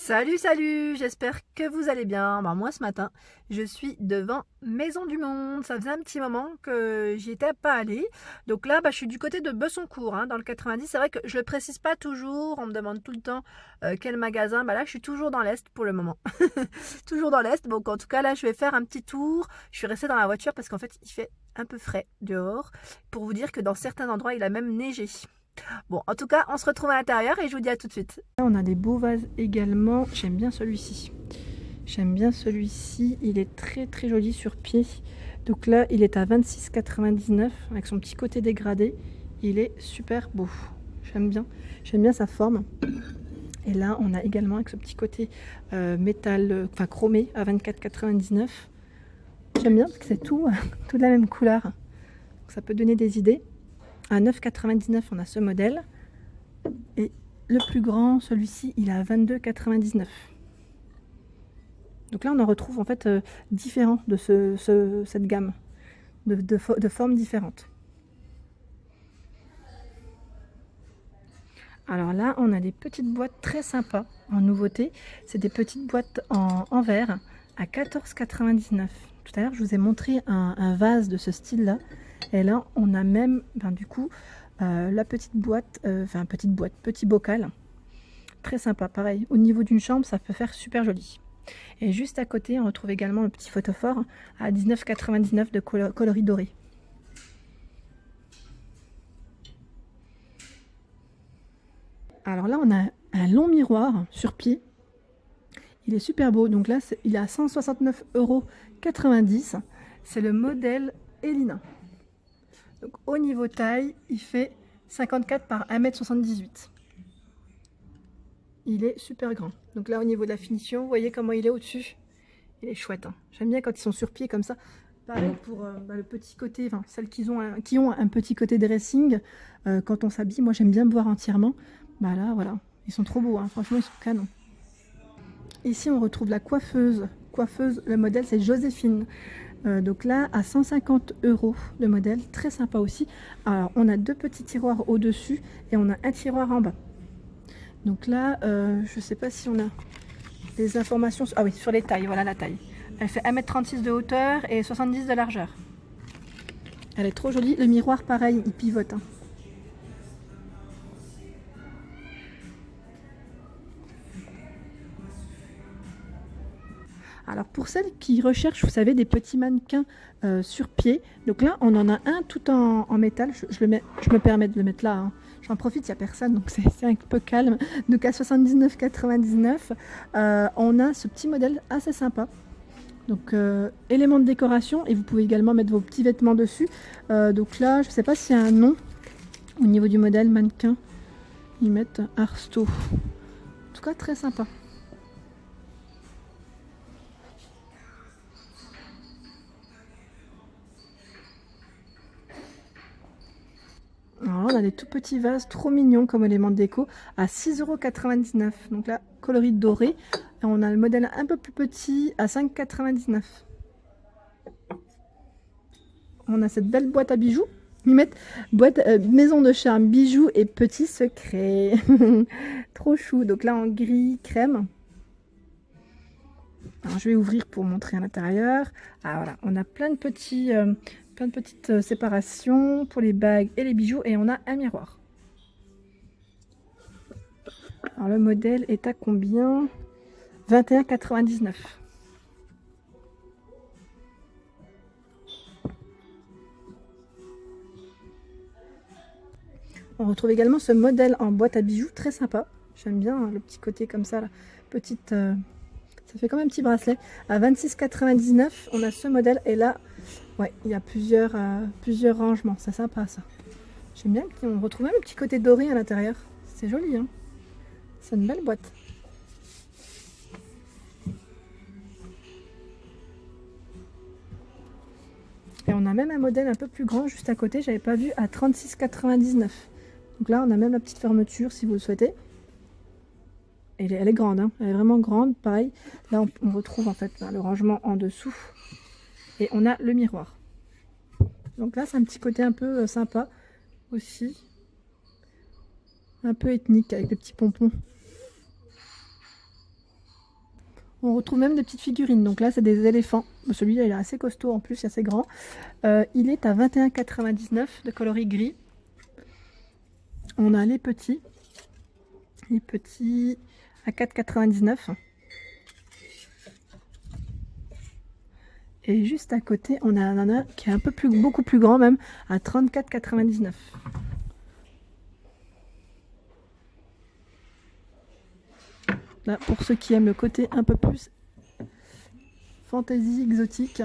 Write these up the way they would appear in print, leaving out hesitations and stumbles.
Salut, salut, j'espère que vous allez bien. Moi ce matin, je suis devant Maison du Monde. Ça faisait un petit moment que j'y étais pas allée. Donc là, je suis du côté de Bessoncourt, dans le 90. C'est vrai que je le précise pas toujours. On me demande tout le temps quel magasin. Là, je suis toujours dans l'Est pour le moment. Toujours dans l'Est. Donc en tout cas, là, je vais faire un petit tour. Je suis restée dans la voiture parce qu'en fait, il fait un peu frais dehors. Pour vous dire que dans certains endroits, il a même neigé. Bon, en tout cas, on se retrouve à l'intérieur et je vous dis à tout de suite. Là, on a des beaux vases également. J'aime bien celui-ci. J'aime bien celui-ci. Il est très très joli sur pied. Donc là, il est à 26,99 avec son petit côté dégradé. Il est super beau. J'aime bien. J'aime bien sa forme. Et là, on a également avec ce petit côté métal, chromé à 24,99. J'aime bien parce que c'est tout de la même couleur. Donc, ça peut donner des idées. À 9,99 on a ce modèle et le plus grand, celui-ci, il est à 22,99. Donc là on en retrouve en fait différents de cette gamme de formes différentes. Alors là on a des petites boîtes très sympas en nouveauté. C'est des petites boîtes en verre à 14,99. Tout à l'heure je vous ai montré un vase de ce style là. Et là, on a même, du coup, la petite boîte, petit bocal. Très sympa, pareil. Au niveau d'une chambre, ça peut faire super joli. Et juste à côté, on retrouve également le petit photophore à 19,99 de coloris doré. Alors là, on a un long miroir sur pied. Il est super beau. Donc là, il est à 169,90 €. C'est le modèle Elina. Donc au niveau taille, il fait 54 par 1,78 m. Il est super grand. Donc là au niveau de la finition, vous voyez comment il est au-dessus. Il est chouette. J'aime bien quand ils sont sur pied comme ça. Pareil pour le petit côté, celles qui ont un petit côté dressing. Quand on s'habille, moi j'aime bien me voir entièrement. Là voilà, ils sont trop beaux, franchement ils sont canons. Ici on retrouve la coiffeuse. Le modèle c'est Joséphine. Donc là à 150 € le modèle, très sympa aussi. Alors on a deux petits tiroirs au dessus et on a un tiroir en bas. Donc là je sais pas si on a des informations, ah oui, sur les tailles. Voilà la taille, elle fait 1,36 m de hauteur et 70 de largeur. Elle est trop jolie. Le miroir pareil, il pivote. Alors pour celles qui recherchent, vous savez, des petits mannequins sur pied, donc là on en a un tout en métal. Je me permets de le mettre là, j'en profite, il n'y a personne, donc c'est un peu calme. Donc à 79,99 €, on a ce petit modèle assez sympa. Donc élément de décoration, et vous pouvez également mettre vos petits vêtements dessus. Donc là je ne sais pas s'il y a un nom au niveau du modèle mannequin. Ils mettent Arsto. En tout cas très sympa. Alors là, on a des tout petits vases trop mignons comme élément de déco à 6,99 €. Donc là, coloris doré. Et on a le modèle un peu plus petit à 5,99 €. On a cette belle boîte à bijoux. Ils mettent boîte maison de charme, bijoux et petits secrets. Trop chou. Donc là, en gris crème. Alors, je vais ouvrir pour montrer à l'intérieur. Ah voilà, on a plein de petites séparations pour les bagues et les bijoux, et on a un miroir. Alors le modèle est à combien? 21,99 €. On retrouve également ce modèle en boîte à bijoux très sympa. J'aime bien le petit côté comme ça, là. Petite, ça fait comme un petit bracelet. À 26,99 €, on a ce modèle, et là, ouais, il y a plusieurs rangements. C'est sympa ça. J'aime bien qu'on retrouve même un petit côté doré à l'intérieur. C'est joli, c'est une belle boîte. Et on a même un modèle un peu plus grand juste à côté, j'avais pas vu, à 36,99 €. Donc là on a même la petite fermeture si vous le souhaitez. Et elle est grande, elle est vraiment grande. Pareil, là on retrouve en fait le rangement en dessous. Et on a le miroir. Donc là c'est un petit côté un peu sympa aussi. Un peu ethnique avec les petits pompons. On retrouve même des petites figurines. Donc là, c'est des éléphants. Celui-là, il est assez costaud en plus, assez grand. Il est à 21,99 € de coloris gris. On a les petits. Les petits à 4,99 €. Et juste à côté, on a un nana qui est un peu plus, beaucoup plus grand même, à 34,99 €. Là, pour ceux qui aiment le côté un peu plus fantasy exotique.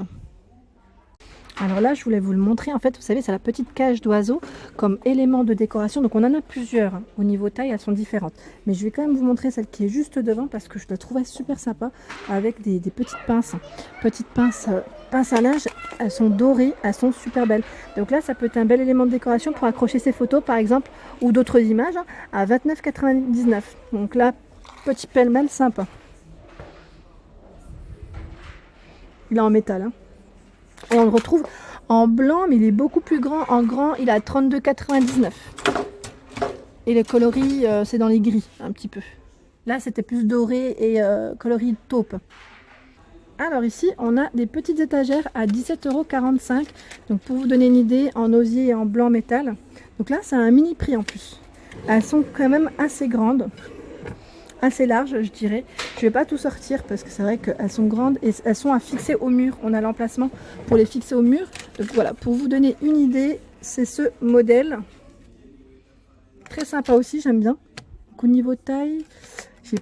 Alors là, je voulais vous le montrer. En fait, vous savez, c'est la petite cage d'oiseau comme élément de décoration. Donc on en a plusieurs. Hein. Au niveau taille, elles sont différentes. Mais je vais quand même vous montrer celle qui est juste devant parce que je la trouvais super sympa avec des petites pinces. Petites pinces, pinces à linge. Elles sont dorées, elles sont super belles. Donc là, ça peut être un bel élément de décoration pour accrocher ses photos, par exemple, ou d'autres images hein, à 29,99 €. Donc là, petit pêle-mêle sympa. Il est en métal. Hein. Et on le retrouve en blanc, mais il est beaucoup plus grand. En grand, il est à 32,99 €. Et les coloris, c'est dans les gris, un petit peu. Là, c'était plus doré et coloris taupe. Alors ici, on a des petites étagères à 17,45 €. Donc pour vous donner une idée, en osier et en blanc métal. Donc là, c'est un mini prix en plus. Elles sont quand même assez grandes. Assez large, je dirais. Je vais pas tout sortir parce que c'est vrai qu'elles sont grandes et elles sont à fixer au mur. On a l'emplacement pour les fixer au mur. Donc voilà, pour vous donner une idée, c'est ce modèle. Très sympa aussi, j'aime bien. Donc, au niveau taille, j'ai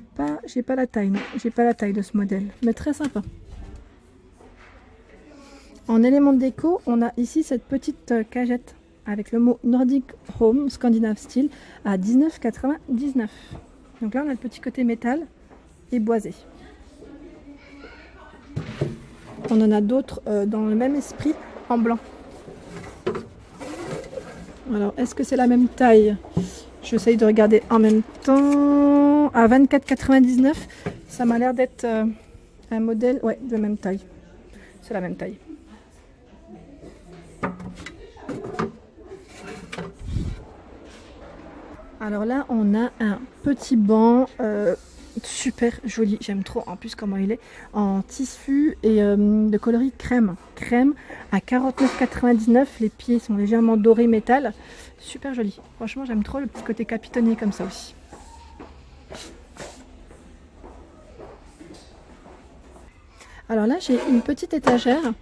pas la taille, non. J'ai pas la taille de ce modèle, mais très sympa. En élément de déco, on a ici cette petite cagette avec le mot Nordic Home Scandinave Style à 19,99 €. Donc là, on a le petit côté métal et boisé. On en a d'autres dans le même esprit, en blanc. Alors, est-ce que c'est la même taille? J'essaye de regarder en même temps. À 24,99 €, ça m'a l'air d'être un modèle ouais, de même taille. C'est la même taille. Alors là, on a un petit banc super joli. J'aime trop en plus comment il est. En tissu et de coloris crème. Crème à 49,99 €. Les pieds sont légèrement dorés métal. Super joli. Franchement, j'aime trop le petit côté capitonné comme ça aussi. Alors là, j'ai une petite étagère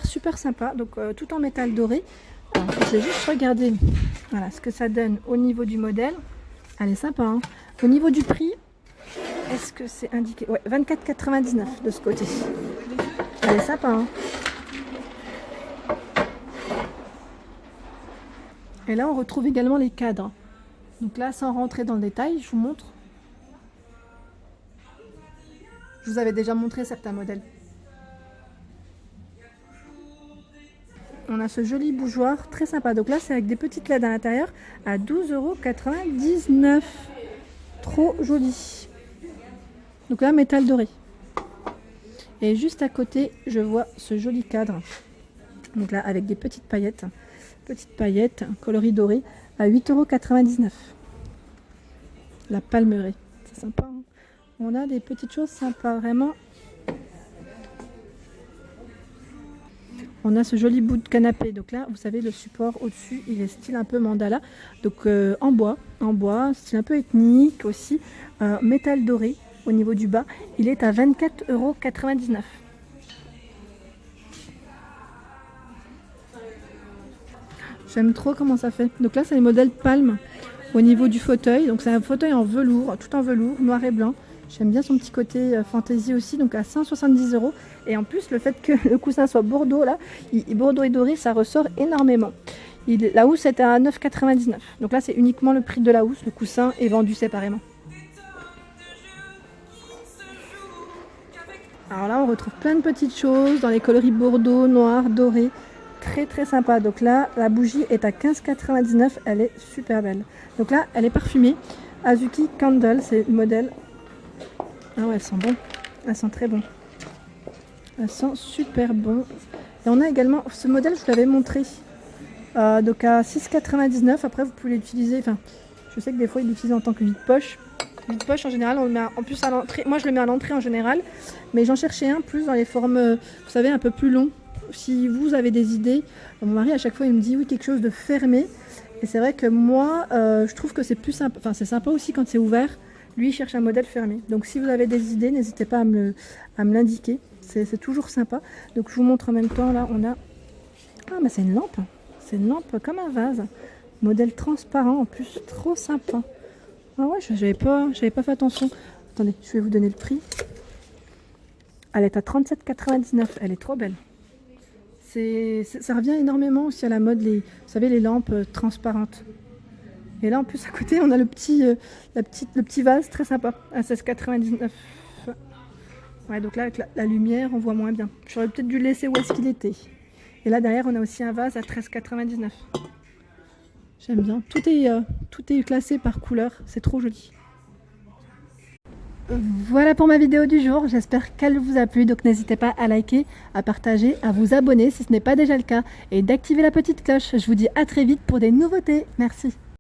super sympa. Donc tout en métal doré. Alors, je vais juste regarder voilà, ce que ça donne au niveau du modèle. Elle est sympa. Hein. Au niveau du prix, est-ce que c'est indiqué? Ouais, 24,99 € de ce côté. Elle est sympa. Hein. Et là, on retrouve également les cadres. Donc là, sans rentrer dans le détail, je vous montre. Je vous avais déjà montré certains modèles. On a ce joli bougeoir très sympa. Donc là, c'est avec des petites LED à l'intérieur à 12,99 €. Trop joli. Donc là, métal doré. Et juste à côté, je vois ce joli cadre. Donc là, avec des petites paillettes. Petites paillettes, coloris doré à 8,99 €. La palmeraie. C'est sympa. Hein, on a des petites choses sympas, vraiment. On a ce joli bout de canapé. Donc là, vous savez, le support au-dessus, il est style un peu mandala. Donc en bois, style un peu ethnique aussi. Métal doré au niveau du bas. Il est à 24,99 €. J'aime trop comment ça fait. Donc là, c'est les modèles Palme au niveau du fauteuil. Donc c'est un fauteuil en velours, tout en velours, noir et blanc. J'aime bien son petit côté fantaisie aussi, donc à 170 €. Et en plus, le fait que le coussin soit bordeaux, là, bordeaux et doré, ça ressort énormément. La housse est à 9,99 €. Donc là, c'est uniquement le prix de la housse. Le coussin est vendu séparément. Alors là, on retrouve plein de petites choses dans les coloris bordeaux, noir, doré. Très très sympa. Donc là, la bougie est à 15,99 €. Elle est super belle. Donc là, elle est parfumée. Azuki Candle, c'est le modèle. Ah ouais, elles sont bonnes. Elles sont très bonnes. Elles sont super bonnes. Et on a également ce modèle, je vous l'avais montré. Donc à 6,99 €. Après, vous pouvez l'utiliser. Enfin, je sais que des fois, il l'utilise en tant que vide-poche. vide-poche en général, on le met en plus à l'entrée. Moi je le mets à l'entrée en général, mais j'en cherchais un plus dans les formes, vous savez, un peu plus long. Si vous avez des idées, mon mari à chaque fois il me dit oui, quelque chose de fermé. Et c'est vrai que moi, je trouve que c'est plus sympa. Enfin, c'est sympa aussi quand c'est ouvert. Lui, il cherche un modèle fermé. Donc, si vous avez des idées, n'hésitez pas à me l'indiquer. C'est toujours sympa. Donc, je vous montre en même temps. Là, on a... Ah, mais c'est une lampe. C'est une lampe comme un vase. Modèle transparent, en plus, trop sympa. Ah ouais, j'avais pas fait attention. Attendez, je vais vous donner le prix. Elle est à 37,99. Elle est trop belle. Ça revient énormément aussi à la mode, vous savez, les lampes transparentes. Et là, en plus, à côté, on a le petit vase très sympa, à 16,99. Ouais, donc là, avec la lumière, on voit moins bien. J'aurais peut-être dû le laisser où est-ce qu'il était. Et là, derrière, on a aussi un vase à 13,99. J'aime bien. Tout est classé par couleur. C'est trop joli. Voilà pour ma vidéo du jour, j'espère qu'elle vous a plu, donc n'hésitez pas à liker, à partager, à vous abonner si ce n'est pas déjà le cas et d'activer la petite cloche. Je vous dis à très vite pour des nouveautés. Merci.